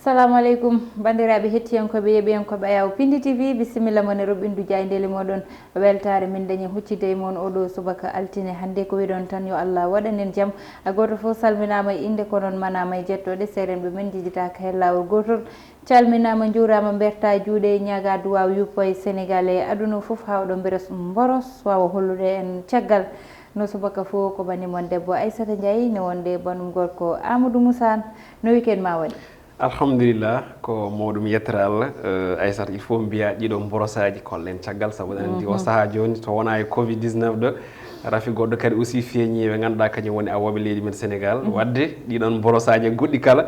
Assalamu alaikum bandiraɓe hettiyankoɓe yeɓiyankoɓe Ayaw Pindi TV bisimilla mon e roɓindu jaydeli moɗon weltare min dañi huccide e moon oɗo subaka altine hande ko wiɗon tan yo Allah waɗanen jaam goto foof salminama e inde ko noon manama e jettoɗe serenɓe men jijitaka hen lawol gotol calminama juurama berta juuɗe ñaga duwaw yuppo e Sénégal e aduna foof hawɗo beres boros wawa hollude en caggal no subaka fo ko banimon debbo Aissata Ndiaye ne wonde banum gorko Amadou Moussa no weekend ma waɗi alhamdulillah ko mawɗum yettere Allah Aissata il faut mbiya ɗiɗo borosaji kollen caggal saabu andi o saaha joni to wona e covid 19 ɗo rafi goɗɗo kadi aussi feeñi ɓe ganduɗa kañum woni awoɓe leydi men Sénégal wadde ɗiɗon borosaji goɗɗi kala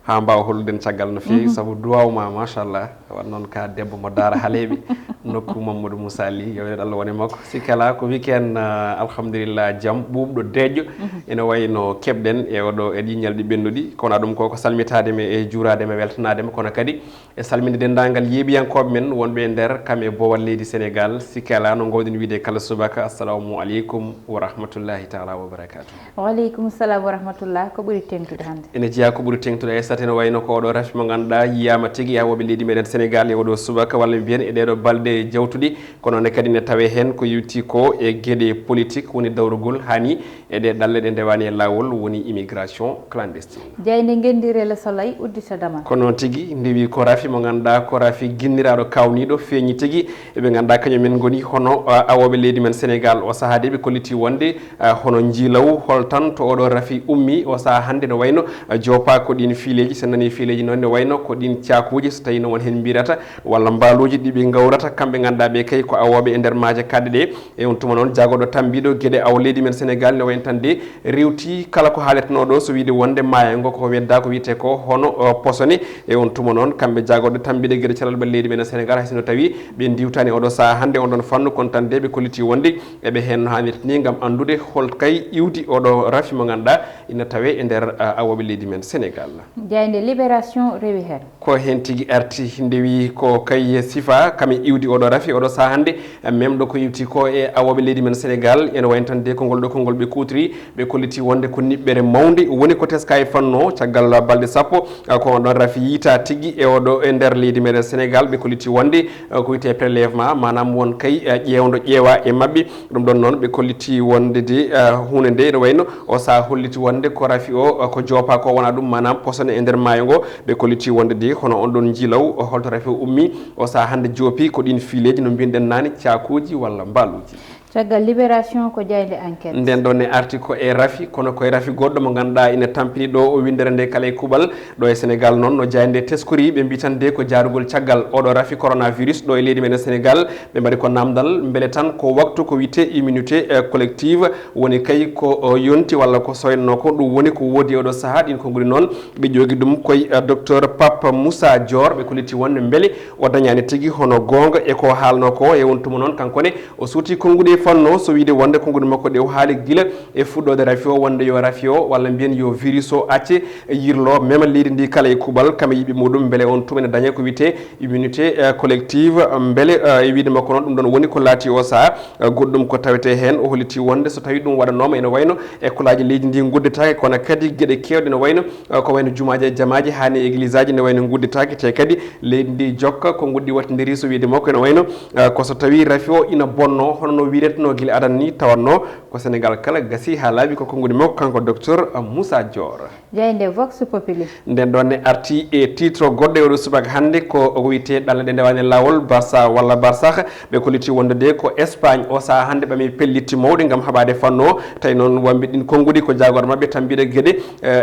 ha mbawa holluden caggal no feewi saabu duwawma machallah wat noon ka debbo mo daara haaleɓe nokku Mamadou Moussa Ly yownet Allah woni makko sikkala ko weekend alhamdulillah jaam ɓuɓɗo deƴƴo ene wayno keɓɗen e oɗo e ɗi ñalɗi ɓennuɗi kono ɗum koko salmitademe e juurademe weltanademe kono kadi e salminde dendagal yeeɓiyankoɓe men wonɓe e nder kam e bowal leydi Sénégal sikkala no gowɗen wiide kala subaka assalamu aleykum wa rahmatullahi taala wa barakatuh. Waaleykum salam wa rahmatullah ko ɓuuri tengtude hande ene jeeya ko ɓuuri tengtude Aissata ene wayno ko oɗo rafi mo ganduɗa yiyama tigui awoɓe leydi meɗen Sénégal e oɗo subaka walla mbiyen e ɗeɗo balɗe jawtuɗi kono ne kadi ne tawe hen ko yewti ko e gueɗe politique woni dawrugol hani e ɗe ɗalle ɗe ndewani e lawol woni immigration clandestine jeyde gendire le soleil uddita dama ko noon tigui ndewi ko rafi mo ganduɗa ko rafi guinniraɗo kawniɗo feeñi tigui eɓe ganduɗa kañumen goni hono awoɓe leydi men Sénégal o saaha de ɓe kolliti wonde hono jiilaw hol tan to oɗo rafi ummi o saaha hande no wayno jopa ko ɗin fiileji so nani fiileji noon ne wayno ko ɗin cakuji so tawi no won hen mbirata walla mbaluji ɗiɓe gawrata kamɓe ganduɗa ɓe kay ko awoɓe e nder maaje kadde ɗe e on tuma noon jagoɗo tambiɗo gueɗe awo leydi men Sénégal ne wayno tan de rewti kala ko haaletno ɗo so wiide wonde maayo ngo ko wedda ko wiyete ko hono posone e on tuma noon kamɓe jagoɗo tambiɗe gueɗe calalɓe leydi men Sénégal haysino tawi ɓe diwtani oɗo saaha hande on ɗon fannu kono tan de ɓe kolliti wonde eɓe hen no hannirta ni gam andude hol kay iwdi oɗo rafi mo ganduɗa ina tawe e nder awoɓe leydi men Sénégal jeyde libération rewi hen ko hen tigui arti ndewi ko kay sifa kami iwdi oɗo rafi oɗo saaha hande memɗo ko iwti ko e awoɓe leydi men Sénégal ene wayno tan de kongol ɗo kongol ɓe kutri ɓe kolliti wonde ko niɓɓere mawde woni ko teska e fanno caggal balɗe sappo ko on ɗon rafi yiita tigui e oɗo e nder leydi meɗen Sénégal ɓe kolliti wonde ko wiyete prélèvement manam won kay ƴewdo ƴeewa e mabɓe ɗum ɗon noon ɓe kolliti wonde de hunde nde ene wayno o saaha holliti wonde ko rafi o ko jopa ko wona ɗum manam posone e nder maayo ngo ɓe kolliti wonde de hono on ɗon jiilaw holto rafi o ummi o saaha hande joopi ko ɗin fiileji no mbinoɗen nane cakuji walla mbaluji caggal libération ko jeyde enquête nden ɗon ne arti ko e rafi kono koye rafi goɗɗo mo ganduɗa ina tampini ɗo o windere nde kala e kuuɓal ɗo e Sénégal noon no jayde teskori ɓe mbi tan de ko jarugol caggal oɗo rafi coronavirus ɗo e leydi meɗen Sénégal ɓe mbaɗi ko namdal beele tan ko waktu ko wiyete immunité collective woni kay ko yonti walla ko soynno ko ɗum woni ko woodi e oɗo saaha ɗin ko guri noon ɓe jogui ɗum koye docteur Pape Moussa Dior ɓe kolliti wonde beele o dañani tigui hono gonga e ko haalno ko e wontuma noon kankone o suuti konguɗi fanno so wiide wonde konguɗi makko ɗe o haali guila e fuɗɗode rafi o wonde yo rafi o walla mbiyen yo virus o acce yirlo mema leydi ndi kala e kuuɓal kamɓe yiiɓe muɗum beele on tumene dañe ko wiyete immunité collective beele e wiide makko noon ɗum ɗon woni ko laati o saaha goɗɗum ko tawete hen o holliti wonde so tawi ɗum waɗanoma ene wayno école aji leydi ndi guddetake kono kadi gueɗe kewɗe ne wayno ko wayno jumaji e jamaji hani église aji ne wayno guddetake te kadi leydi ndi jokka ko guɗɗi wattidiri so wiide makko ene wayno koso tawi rafi o ina bonno hono no wireteno guila adan ni tawanno ko Sénégal kala gasi ha laaɓi ko konguɗi makko kanko docteur Moussa Dior jeyde vox populi nden ɗon ne arti e titre goɗɗo e oɗo subaka hande ko wiyete ɗalle ɗe ndewani lawol Barça walla Barsakh ɓe kolliti wonde de ko Espagne o saaha hande ɓami pellitti mawɗi gam haɓade fanno tawi noon wamɓe ɗin konguɗi ko jagoɗo mabɓe tambiɗe gueɗe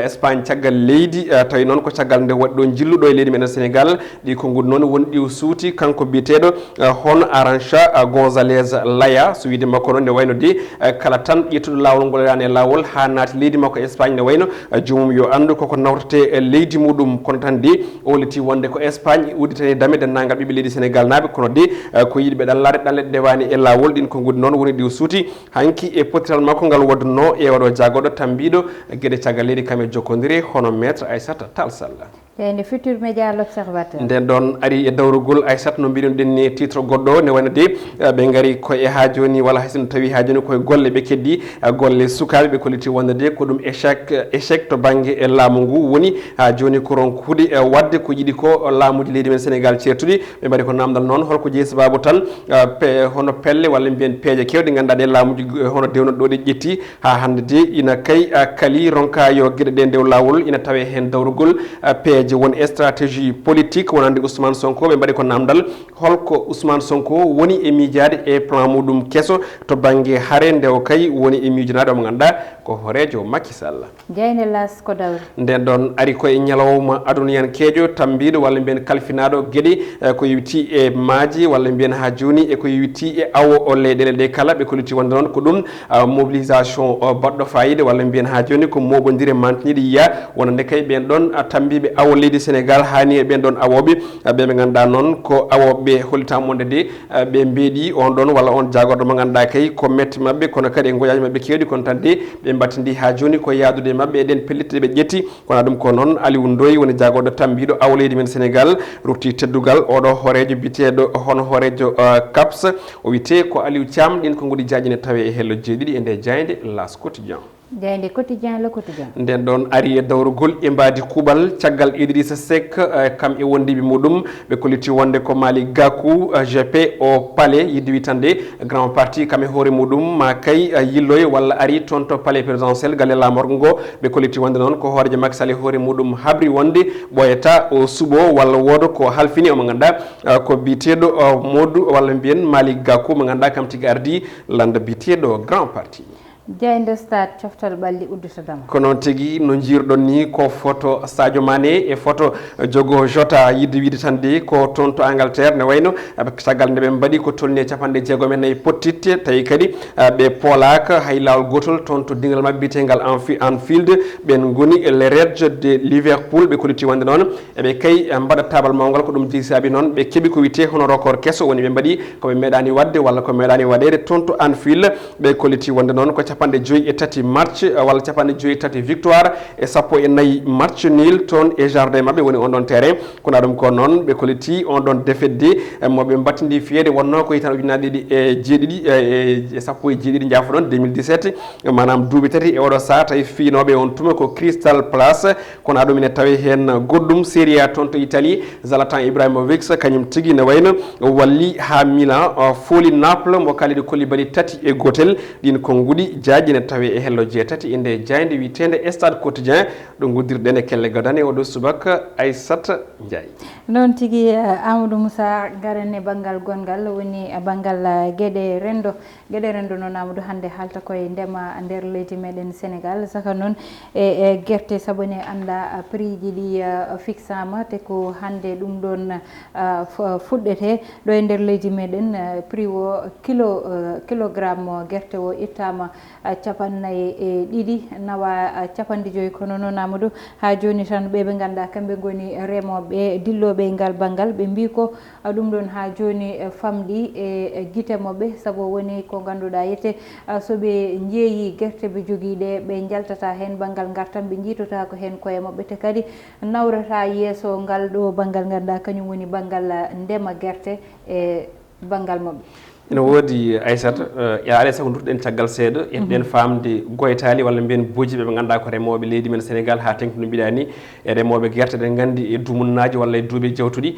Espagne caggal leydi tawi noon ko caggal nde waɗi ɗo jilluɗo e leydi meɗen Sénégal ɗi konguɗi noon woni ɗi suuti kanko biyeteɗo hon Arancha Gonzalez Laya so wiide makko noon ne wayno de kala tan ƴettuɗo lawol ngol yani e lawol ha naati leydi makko Espagne ne wayno joomum yo andu koko nawtate leydi muɗum kono tan de o holliti wonde ko Espagne udditani dame dennagal ɓiɓe leydi Sénégal naaɓe kono de ko yiɗiɓe ɗallade ɗalle ɗewani e lawol ɗin konguɗi noon woni ɗi suuti hanki e potiral makko ngal waddunno e oɗo jagoɗo tambiɗo gueɗe caggal leydi kam e jokkodiri hono maître Aissata Tall Sall le futur média l'observateur nden ɗon ari e dawrugol Aissata no mbiɗon ɗen ni titre goɗɗo ne wayno de ɓe ngari koye ha joni walla haysono tawi ha joni koye golle ɓe keddi golle sukaɓe ɓe kolliti wonde de ko ɗum échec to banggue e laamu ngu woni ha joni ko ronkude wadde ko yiiɗi ko laamude leydi men Sénégal certuɗi ɓe mbaɗi ko namdal noon holko jeeyi sababu tan hono pelle walla mbiyen peeje kewɗe ganduɗa ɗe laamuji hono dewno ɗo ɗe ƴetti ha hande de ina kay kali ronka yo gueɗe ɗe ndew lawol ina tawe hen dawrugol peeje won stratégie politique wonande Ousmane Sonko ɓe mbaɗi ko namdal holko Ousmane Sonko woni e miijade e plan muɗum kesso to banggue haare ndew kay woni e miijunade omo ganduɗa ko horejo Macky Sall jeyne las ko dawri nden ɗon ari koye ñalawma aduniyankejo tambiɗo walla mbiyen kalfinaɗo gueɗe ko yewti e maaji walla mbiyen ha joni e ko yewti e awo o leyɗele ɗe kala ɓe kolliti wonde noon ko ɗum mobilisation baɗɗo fayida walla mbiyen ha joni ko moɓodire mantiniɗe yiya wonande kay ɓen ɗon tambiɓe awo leydi Sénégal hani e ɓen ɗon awoɓe ɓe ganduɗa noon ko awoɓe hollitamonde de ɓe mbeeɗi on ɗon walla on jagorɗo mo ganduɗa kay ko metti mabɓe kono kadi e goƴaji mabɓe kewɗi kono tan de ɓe battidi ha joni ko yadude e mabɓe eɗen pellitte ɓe ƴetti kono ɗum ko noon Aliou Ndoye woni jagorɗo tambiɗo awo leydi men Sénégal rufti teddugal oɗo horejo biteɗo hono horejo CAPS o wiyete ko Aliou Thiam ɗin ko goɗi jaƴine tawe e hello jeeɗiɗi e nde jayde L'As Quotidien jeyde quotidien le quotidien nden ɗon ari e dawrugol e mbadi kuuɓal caggal Idrissa Seck kam e wondiɓe muɗum ɓe kolliti wonde ko Malick Gakou GP o palais yidde witande grand parti kam e hoore muɗum ma kay yilloye walla ari toon to palais présidentiel galle lamorgo ngo ɓe kolliti wonde noon ko hoorejo Macky Sall e hoore muɗum habri wonde ɓoyata o suuɓo walla wooda ko halfini omo ganduɗa ko biteɗo Modou walla mbiyen Malick Gakou mo ganduɗa kam tigui ardi landa biteɗo grand parti jeyde stade coftal ɓalli udditadama ko noon tigui no jiirɗon ni ko photo Sadio Mané e photo Diogo Jota yidde wiide tan de ko toon to Angleterre ne wayno caggal nde ɓe mbaɗi ko tolni e jeegom pottitte tawi kadi ɓe poolaka hay lawol gotol toon to dingal mabɓe bitegal Anfield ɓen goni les Reds de Liverpool ɓe kolliti wonde noon eɓe kay mbaɗa tabal mawgal ko ɗum jii saabi noon ɓe keeɓi ko wiyete hono record kesso woni ɓe mbaɗi koɓe meeɗani wadde walla ko meeɗani waɗede toon to Anfield ɓe kolliti wonde noon ko 53 match walla 53 victoire e 14 match nul toon e jardin mabɓe woni on ɗon terrain kono ɗum ko noon ɓe kolliti on ɗon défaite de moɓe battidi fiyede wonno ko yitan ujunaje ɗiɗi e jeeɗiɗi e sappo e jeeɗiɗi jaafa ɗon 2017 manam duuɓi tati e oɗo saa tawi fiinoɓe on tuma ko Crystal Palace kono aɗum ine tawi hen goɗɗum Serie A toon to Italie Zlatan Ibrahimovic kañum tigui ne wayno walli ha Milan fooli Naples mo kaliɗo Koulibaly 3-1 ɗin ko guuɗi jaajine tawi e hello jeetati inde jayde witende Stade Quotidien ɗo guddirɗen e kelle gadane oɗo subaka Aissata Ndiaye noon tigui Amadou Moussa garen e banggal gongal woni banggal gueɗe rendo noon Amadou hande halta koye ndema nder leydi meɗen Sénégal saka noon e guerte sabone anda prix ji ɗi fixama te ko hande ɗum ɗon fuɗɗete ɗo e nder leydi meɗen prix o kilogramme guerte o ittama 52 nawa 50 kono noon Amadou ha joni tan ɓe ganduɗa kamɓe goni remoɓe dilloɓe ngal banggal ɓe mbi ko ɗum ɗon ha joni famɗi e guite moɓɓe saabu woni ko ganduɗa yete soɓe jeeyi guerte ɓe joguiɗe ɓe jaltata hen banggal gartam ɓe jiitota ko hen koye moɓɓe te kadi nawrata yeeso ngal ɗo banggal ganduɗa kañum woni banggal ndema guerte e banggal moɓɓe ene woodi Aissata alay sago durɗen caggal seeɗa eɗen famde goytali walla mbiyen bojiɓe ɓe ganduɗa ko remoɓe leydi men Sénégal ha tengti no mbiɗa ni e remoɓe guerte ɗen gandi e dumunnaji walla e duuɓi jawtuɗi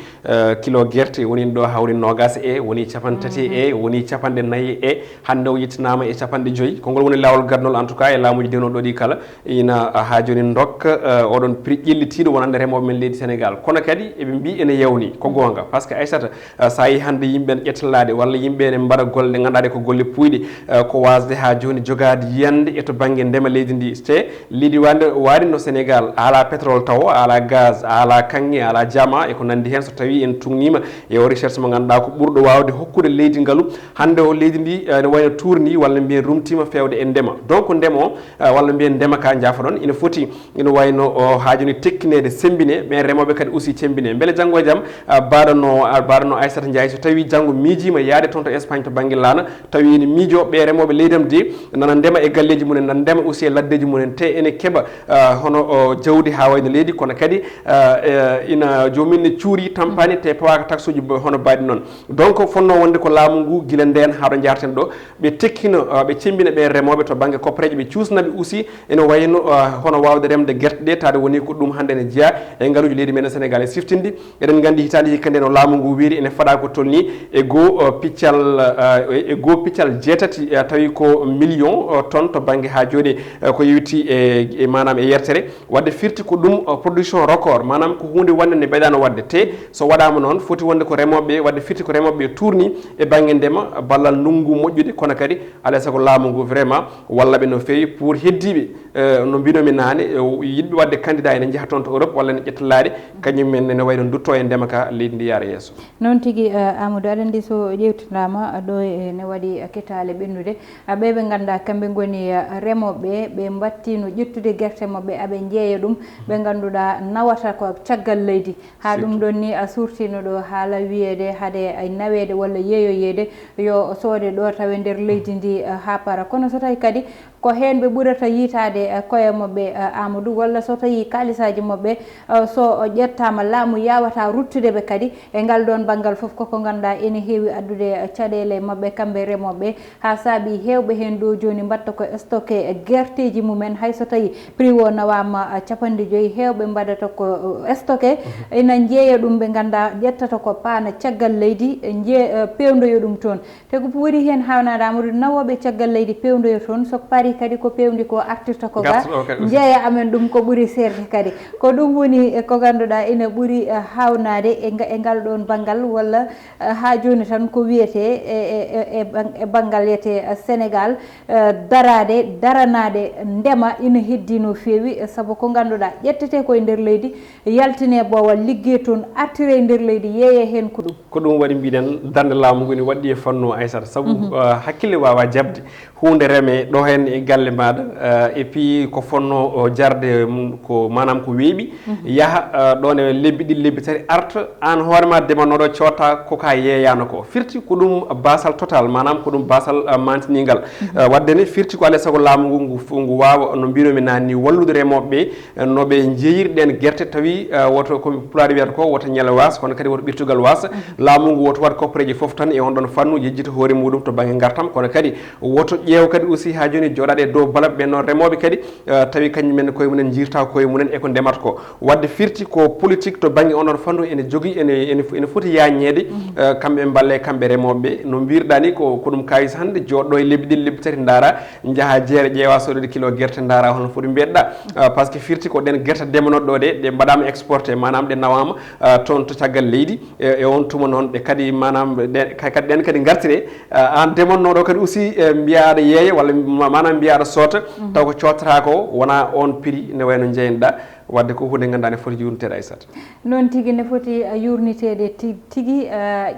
kilo guerte woni ɗo hawri nogas e woni capantati e woni capanɗe nayyi e hande o yettinama e capanɗe joyyi kongol woni lawol gadnol en tout cas e laamuji dewnoɗo ɗi kala ina ha joni dokka oɗon prix ƴellitiɗo wonande remoɓe men leydi Sénégal kono kadi eɓe mbi ene yawni ko gonga par ce que Aissata sa yi hande yimɓe ƴettallade walla yimɓe ne mbaɗa golle ɗe ganduɗa ko golle puyɗe ko wasde ha joni jogade yiyande e to banggue ndema leydi ndi te leydi wadi no Sénégal ala pétrole taw ala gaz ala kanŋe ala diamant e ko nandi hen so tawi en tungnima e o recherche mo ganduɗa ko ɓurɗo wawde hokkude leydi ngaalu hande o leydi ndi ne wayno tourni walla mbiyen rumtima fewde e ndema donc ndema o walla mbiyen ndema ka jaafa ɗon ina foti ina wayno ha joni tekkinede sembine mais remoɓe kadi aussi cembine beele janggo e jaam baɗano Aissata Ndiaye so tawi janggo miijima yaade toon to Espagne to banggue laana tawi ene miijo ɓe remoɓe leydam de nana ndema e galleji mumen nana ndema aussi e laddeji mumen te ene keeɓa hono jawdi ha wayno leydi kono kadi ina jomumen ne cuuri tampani te pawaka taxe uji hono mbaɗi noon donc fonno wonde ko laamu ngu guila nden haɗo jarten ɗo ɓe tekkino ɓe cembina ɓe remoɓe to banggue koppareje ɓe cuusnaɓe aussi ene wayno hono wawde remde guerte ɗe tade woni ko ɗum hande ne jeeya e ngaruji leydi meɗen Sénégal e siftinde eɗen gandi hitande hikka nde no laamu ngu wiiri ene faɗa ko tolni e goo piccal jeetati tawi ko million tonnes to banggue ha joni ko yewti e manam e yertere wadde firti ko ɗum production record manam ko hunde wonde ne ɓeɗano wadde te so waɗama noon foti wonde ko remoɓe wadde firti ko remoɓe tourni e banggue ndema ballal ndungu moƴƴude kono kadi alay saago laamu ngu vraiment wallaɓe no fewi pour heddiɓe no mbinomi nane yiɗɓe wadde candidat ene jaaha toon to Europe walla ne ƴetta laaɗe kañumen ne wayno dutto e ndema ka leydi ndi yaara yesso noon tigui Amadou aɗa andi so ƴewtinama ɗo ne waɗi kettale ɓennude ɓeɓe ganduɗa kamɓe goni remoɓe ɓe battino ƴettude guerte mabɓe aɓe jeeya ɗum ɓe ganduɗa nawata ko caggal leydi ha ɗum ɗon ni a surtino ɗo haala wiyede haade nawede walla yeeyoyede yo soode ɗo tawe nder leydi ndi ha para kono so tawi kadi ko hen ɓe ɓurata yitade koye mabɓe Amadou walla so tawi kalisaji mabɓe so ƴettama laamu yawata ruttudeɓe kadi e ngal ɗon banggal foof koko ganduɗa ene heewi addude caɗele mabɓe kamɓe remoɓe ha saabi hewɓe hen ɗo joni mbatta ko stocké guerteji mumen hayso tawi prix o nawama 50 hewɓe mbaɗata ko stocké ina jeeya ɗum ɓe ganda ƴettata ko paana caggal leydi pewdoyo ɗum toon te ko woni hen hawnade Amadou nawoɓe caggal leydi pewdoyo toon so paari kadi ko pewdi ko artirta ko ga jeeya amen ɗum ko ɓuuri serde kadi ko ɗum woni ko ganduɗa ene ɓuuri hawnade e ngal ɗon banggal walla ha joni tan ko wiyete e banggal yete Sénégal daranade ndema ina heddi no fewi saabu ko ganduɗa ƴettete koye nder leydi yaltine bowal ligguey toon artire nder leydi yeeye hen ko ɗum waɗi mbiɗen darde laamu ngu ne waɗɗi e fanno Aissata saabu hakkille wawa jabde hunde reme ɗo hen e galle maɗa et puis ko fonno jarde ko manam ko weeɓi yaaha ɗon e lebbi ɗiɗi lebbi tati arta an hoorema demannoɗo cotta koka yeeyano ko firti ko ɗum basal total manam ko ɗum basal mantinigal wadde ne firti ko alay saago laamu ngu wawa no mbinomi nani ni wallude remoɓeɓe noɓe jeeyirɗen guerte tawi woto komi pulaari wiyata ko woto ñele wasa kono kadi woto ɓirtugal wasa laamu ngu woto wat koppareji foof tan e on ɗon fannu yejjita hoore muɗum to banggue gartam kono kadi woto ƴeew kadi aussi ha joni joɗaɗe e dow balaɓe ɓen noon remoɓe kadi tawi kañumen koye munen jirta koye munen eko ndemata ko wadde firti ko politique to banggue on ɗon fannu ene jogui ene foti yañede kamɓe balle kamɓe remoɓeɓe no mbirɗa ni ko ɗum kayis hande joɗɗo e lebbi ɗiɗi lebbi tati daara jaaha jeere ƴeewa soɗode kilo guerte daara hono foti mbiyetɗa par ce que firti ko ɗen guerte ndemonoɗe ɗo ɗe mbaɗama exporté manam ɗe nawama toon to caggal leydi e on tuma noon ɗe kadi manam kadi ɗen kadi gartire an ndemonnoɗo kadi aussi mbiya aɗa yeeya walla manam mbiya aɗa soota taw ko cottata ko wona on prix ne wayno jeynoɗa wadde ko hunde ganduɗa ne foti yurnitede Aissata noon tigui ne foti yurnitede tigui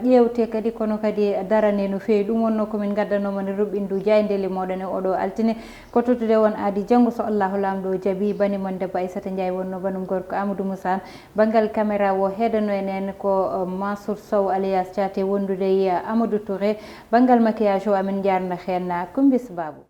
ƴewte kadi kono kadi darane no fewi ɗum wonno komin gaddanoma ne ruɓɓindu jaydeli moɗon e oɗo altine ko tottude won aadi janggo so Allahu lamɗo jaaɓi bani mon debbo Aissata Ndiaye wonno banum gorko Amadou Moussa banggal caméra o heɗano enen ko Mansour Sow alias Thiaté wondude Amadou Touré banggal maquillage o amin jarna hen Kumbis Babou.